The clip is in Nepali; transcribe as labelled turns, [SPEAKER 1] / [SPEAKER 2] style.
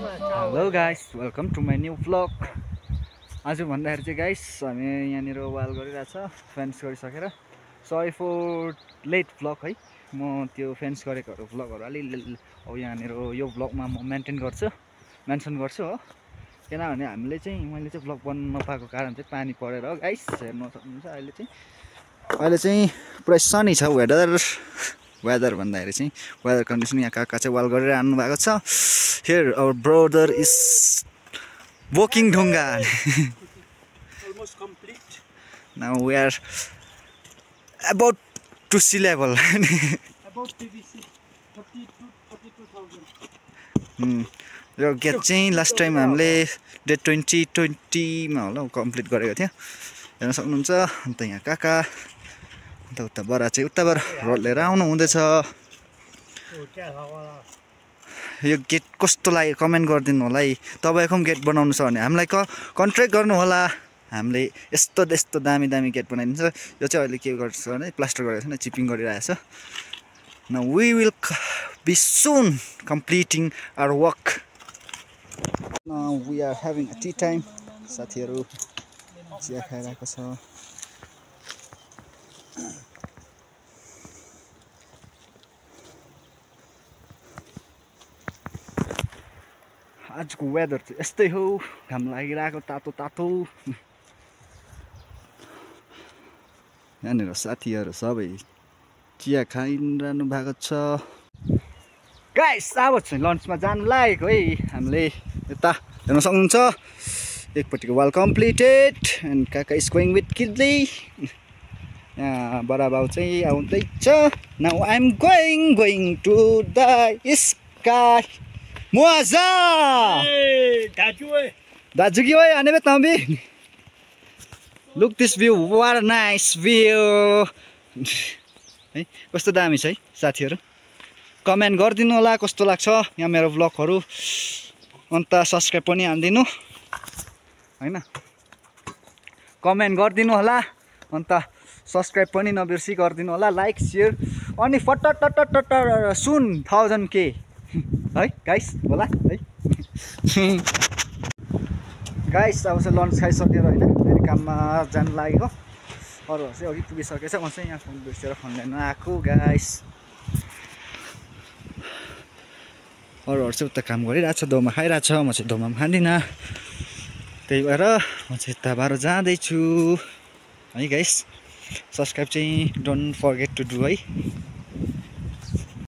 [SPEAKER 1] Hello guys, welcome to my new vlog. आज भन्दाखेरि चाहिँ गाइस हामी यहाँनिर वाल गरिरहेछ फेन्स गरिसकेर. सरी फर लेट भ्लग है. म त्यो फेन्स गरेको भ्लगहरु अलि अब यहाँनिर यो भ्लगमा म मेन्टेन मेन्सन गर्छु हो. किनभने हामीले चाहिँ मैले चाहिँ भ्लग बन्न नपाएको कारण चाहिँ पानी परेर हो गाइस. हेर्न सक्नुहुन्छ अहिले चाहिँ पुरै सनी छ वेदर भन्दाखेरि चाहिँ वेदर कन्डिसन. यहाँ काका चाहिँ वाल गरिरहनु भएको छ. Here our brother is walking ढुङ्गा.
[SPEAKER 2] Almost complete.
[SPEAKER 1] Now we are about to sea level.
[SPEAKER 2] About PVC 32,000.
[SPEAKER 1] यो गेट चाहिँ लास्ट टाइम हामीले डेट 2020 मा होला कम्प्लिट गरेको थियो. हेर्न सक्नुहुन्छ. अन्त यहाँ काका अन्त उता बरा चाहिँ उताबाट रोड लिएर आउनु हुँदैछ. यो गेट कस्तो लाग्यो कमेन्ट गरिदिनु होला है. तपाईको पनि गेट बनाउनु छ भने हामीलाई कन्ट्र्याक्ट गर्नु होला. हामीले यस्तो दामी गेट बनाइदिन्छ. यो चाहिँ अहिले के गर्छ भने प्लास्टर गरेको छैन, चिपिङ गरिरहेछ. Now we will be soon completing our work. Now we are having a tea time. साथीहरु चिया खाइरहेको छ. आजको वेदर चाहिँ यस्तै हो. घाम लागिरहेको तातो. यहाँनिर साथीहरु सबै चिया खाइरहनु भएको छ. गाइस अब चाहिँ लन्चमा जानु लागेको है. हामीले यता हेर्न सक्नुहुन्छ. एकपट्टिको वाल कम्प्लिटेड एन्ड काका इज गोइङ विथ किड्ली. यहाँ बडा बाउ चाहिँ आउँदैछ. Now I am going to the sky. मजा दाजु कि ओए आने बे तम्बी. Look this view, what a nice view. है कस्तो दामी छ है साथीहरु. कमेन्ट गरिदिनु होला कस्तो लाग्छ यहाँ मेरो भ्लगहरु. अन्त सब्स्क्राइब पनि हान्दिनु हैन. कमेन्ट गरिदिनु होला. अन्त सब्स्क्राइब पनि नबिर्सी गरिदिनु होला. लाइक शेयर अनि फटट सुन 1000k है गाइस होला है. गाइस अब चाहिँ लन्च खाइसकेर हैन फेरि काममा जान लागेको. अरूहरु चाहिँ अघि पुगिसकेछ. म चाहिँ यहाँ फोन बिर्सेर फोन लिन आएको गाइस. अरूहरु चाहिँ उता काम गरिरहेछ, दोमा खाइरहेछ. म चाहिँ दोमा खाँदिन. त्यही भएर म चाहिँ यता बाहिर जाँदैछु है गाइस. सब्स्क्राइब चाहिँ डोन्ट फर्गेट टु डु है.